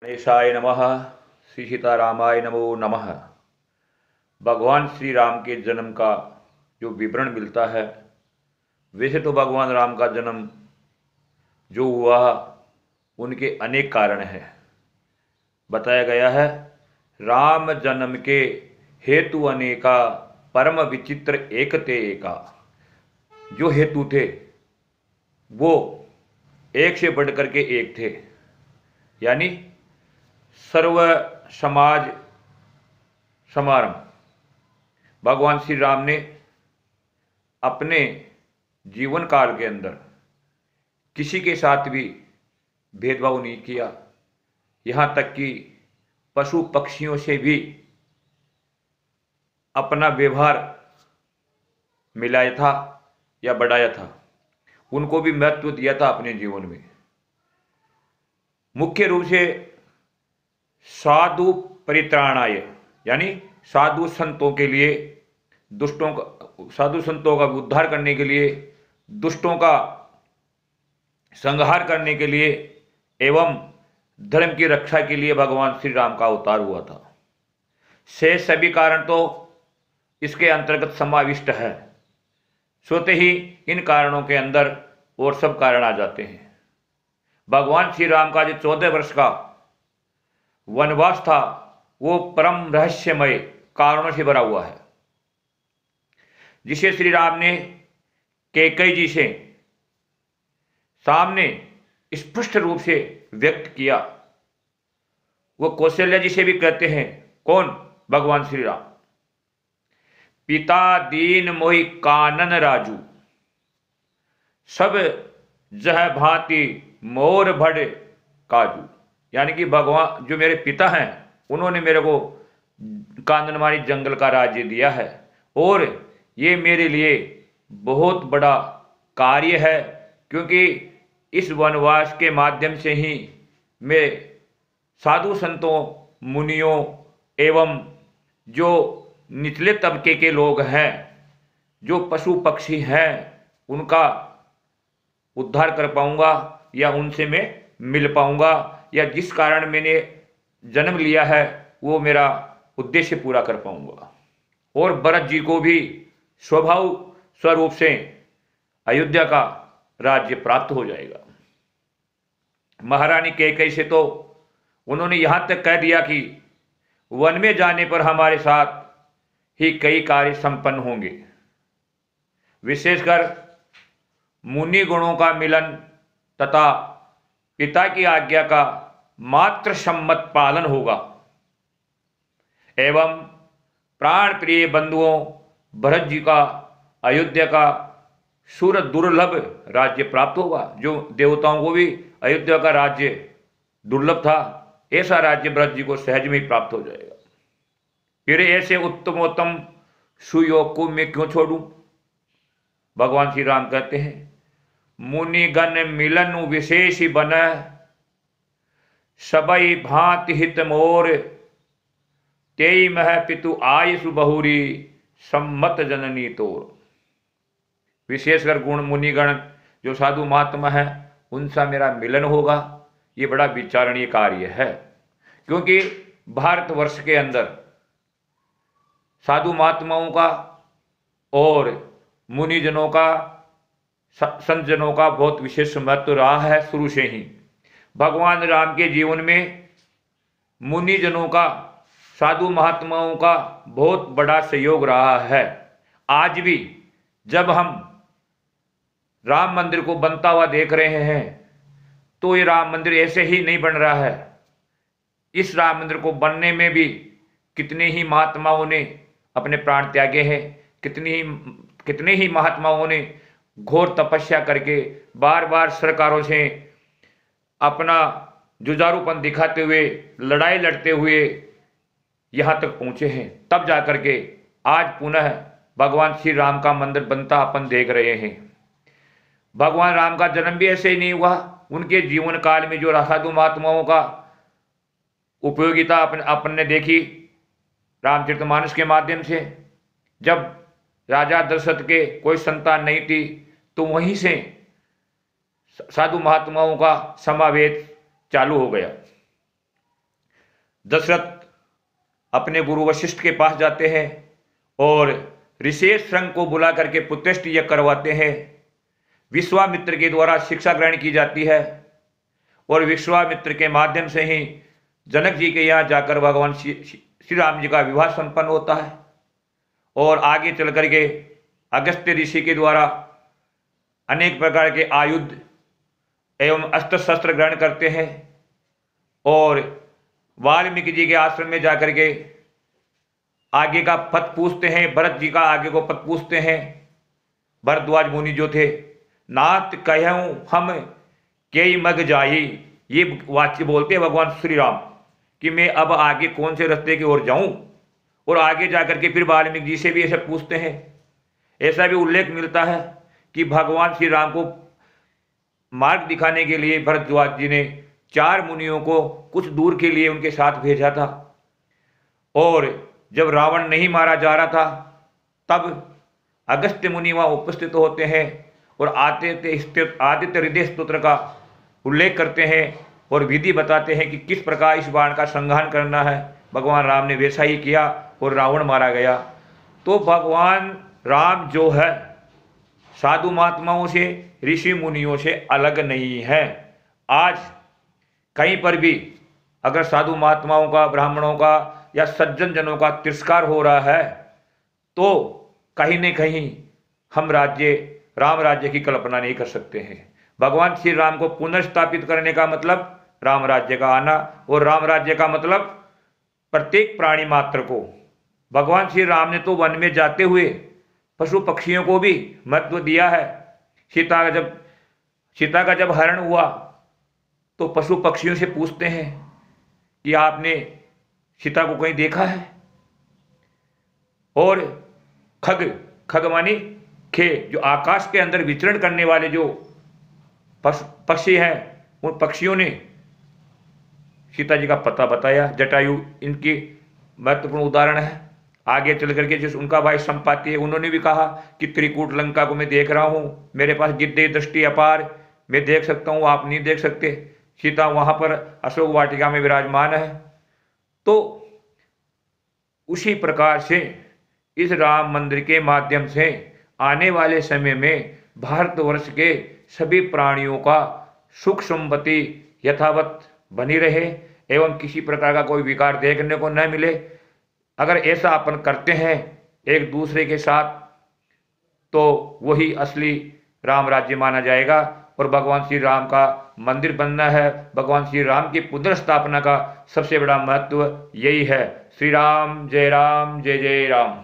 गणेशाय नमः। श्री सीतारामाय नमो नमः। भगवान श्री राम के जन्म का जो विवरण मिलता है, वैसे तो भगवान राम का जन्म जो हुआ उनके अनेक कारण हैं। बताया गया है, राम जन्म के हेतु अनेका, परम विचित्र एक ते एका। जो हेतु थे वो एक से बढ़कर के एक थे, यानी सर्व समाज समारंभ भगवान श्री राम ने अपने जीवन काल के अंदर किसी के साथ भी भेदभाव नहीं किया। यहाँ तक कि पशु पक्षियों से भी अपना व्यवहार मिलाया था या बढ़ाया था, उनको भी महत्व दिया था अपने जीवन में। मुख्य रूप से साधु परित्राणाय, यानी साधु संतों के लिए, साधु संतों का उद्धार करने के लिए, दुष्टों का संहार करने के लिए एवं धर्म की रक्षा के लिए भगवान श्री राम का अवतार हुआ था। शेष सभी कारण तो इसके अंतर्गत समाविष्ट है। स्वतः ही इन कारणों के अंदर और सब कारण आ जाते हैं। भगवान श्री राम का जो 14 वर्ष का वनवास था वो परम रहस्यमय कारणों से भरा हुआ है, जिसे श्री राम ने कैकेयी जी से सामने स्पष्ट रूप से व्यक्त किया। वो कौशल्या जी से भी कहते हैं। कौन? भगवान श्री राम। पिता दीन मोहि कानन राजू, सब जह भांति मोर भड़ काजू। यानी कि भगवान जो मेरे पिता हैं उन्होंने मेरे को काननमानी जंगल का राज्य दिया है, और ये मेरे लिए बहुत बड़ा कार्य है, क्योंकि इस वनवास के माध्यम से ही मैं साधु संतों, मुनियों एवं जो निचले तबके के लोग हैं, जो पशु पक्षी हैं, उनका उद्धार कर पाऊंगा या उनसे मैं मिल पाऊंगा, या जिस कारण मैंने जन्म लिया है वो मेरा उद्देश्य पूरा कर पाऊंगा। और भरत जी को भी स्वभाव स्वरूप से अयोध्या का राज्य प्राप्त हो जाएगा। महारानी कैकेयी से तो उन्होंने यहां तक कह दिया कि वन में जाने पर हमारे साथ ही कई कार्य संपन्न होंगे। विशेषकर मुनि गुणों का मिलन तथा पिता की आज्ञा का मात्र सम्मत पालन होगा, एवं प्राण प्रिय बंधुओं भरत जी का अयोध्या का सुर दुर्लभ राज्य प्राप्त होगा। जो देवताओं को भी अयोध्या का राज्य दुर्लभ था, ऐसा राज्य भरत जी को सहज में ही प्राप्त हो जाएगा। फिर ऐसे उत्तमोत्तम सुयोग को मैं क्यों छोड़ूं? भगवान श्री राम कहते हैं, मुनिगण मिलन विशेष बन, सबई भांति हित मोर, तेई मह पितु आयसु बहुरी, सम्मत जननी तोर। विशेषकर गुण मुनिगण जो साधु महात्मा है उनसा मेरा मिलन होगा, ये बड़ा विचारणीय कार्य है। क्योंकि भारतवर्ष के अंदर साधु महात्माओं का और मुनिजनों का, संतजनों का बहुत विशेष महत्व रहा है शुरू से ही। भगवान राम के जीवन में मुनिजनों का, साधु महात्माओं का बहुत बड़ा सहयोग रहा है। आज भी जब हम राम मंदिर को बनता हुआ देख रहे हैं तो ये राम मंदिर ऐसे ही नहीं बन रहा है। इस राम मंदिर को बनने में भी कितने ही महात्माओं ने अपने प्राण त्यागे हैं, कितने ही महात्माओं ने घोर तपस्या करके बार बार सरकारों से अपना जुझारूपन दिखाते हुए, लड़ाई लड़ते हुए यहाँ तक पहुँचे हैं। तब जाकर के आज पुनः भगवान श्री राम का मंदिर बनता अपन देख रहे हैं। भगवान राम का जन्म भी ऐसे ही नहीं हुआ। उनके जीवन काल में जो साधु महात्माओं का उपयोगिता अपन ने देखी रामचरितमानस के माध्यम से। जब राजा दशरथ के कोई संतान नहीं थी तो वहीं से साधु महात्माओं का समावेश चालू हो गया। दशरथ अपने गुरु वशिष्ठ के पास जाते हैं और ऋषि श्रृंग को बुला करके पुत्रष्टि यज्ञ करवाते हैं। विश्वामित्र के द्वारा शिक्षा ग्रहण की जाती है और विश्वामित्र के माध्यम से ही जनक जी के यहाँ जाकर भगवान श्री राम जी का विवाह संपन्न होता है। और आगे चल करके अगस्त्य ऋषि के द्वारा अनेक प्रकार के आयुध एवं अस्त्र शस्त्र ग्रहण करते हैं और वाल्मीकि जी के आश्रम में जाकर के आगे का पथ पूछते हैं। भरत जी का आगे को पथ पूछते हैं। भरद्वाज मुनि जो थे, नाथ कहूं हम के मग जाई, ये वाक्य बोलते हैं भगवान श्री राम कि मैं अब आगे कौन से रास्ते की ओर जाऊं। और आगे जाकर के फिर वाल्मीकि जी से भी ऐसे पूछते हैं। ऐसा भी उल्लेख मिलता है कि भगवान श्री राम को मार्ग दिखाने के लिए भरद्वाज जी ने 4 मुनियों को कुछ दूर के लिए उनके साथ भेजा था। और जब रावण नहीं मारा जा रहा था तब अगस्त्य मुनि वहां उपस्थित होते हैं और आदित्य हृदय स्तोत्र का उल्लेख करते हैं और विधि बताते हैं कि किस प्रकार इस बाण का संहार करना है। भगवान राम ने वैसा ही किया और रावण मारा गया। तो भगवान राम जो है साधु महात्माओं से, ऋषि मुनियों से अलग नहीं है। आज कहीं पर भी अगर साधु महात्माओं का, ब्राह्मणों का या सज्जन जनों का तिरस्कार हो रहा है तो कहीं न कहीं हम राम राज्य की कल्पना नहीं कर सकते हैं। भगवान श्री राम को पुनर्स्थापित करने का मतलब राम राज्य का आना, और राम राज्य का मतलब प्रत्येक प्राणी मात्र को। भगवान श्री राम ने तो वन में जाते हुए पशु पक्षियों को भी महत्व दिया है। सीता का जब हरण हुआ तो पशु पक्षियों से पूछते हैं कि आपने सीता को कहीं देखा है। और खग मानी खे, जो आकाश के अंदर विचरण करने वाले जो पक्षी हैं, उन पक्षियों ने सीता जी का पता बताया। जटायु इनकी महत्वपूर्ण उदाहरण है। आगे चल करके जिस उनका भाई संपाति है, उन्होंने भी कहा कि त्रिकूट लंका को मैं देख रहा हूँ, मेरे पास गिद्धे दृष्टि अपार, मैं देख सकता हूँ, आप नहीं देख सकते। सीता वहाँ पर अशोक वाटिका में विराजमान है। तो उसी प्रकार से इस राम मंदिर के माध्यम से आने वाले समय में भारतवर्ष के सभी प्राणियों का सुख समृद्धि यथावत बनी रहे एवं किसी प्रकार का कोई विकार देखने को न मिले। अगर ऐसा अपन करते हैं एक दूसरे के साथ तो वही असली राम राज्य माना जाएगा और भगवान श्री राम का मंदिर बनना है। भगवान श्री राम की पुनर्स्थापना का सबसे बड़ा महत्व यही है। श्री राम जय जय राम।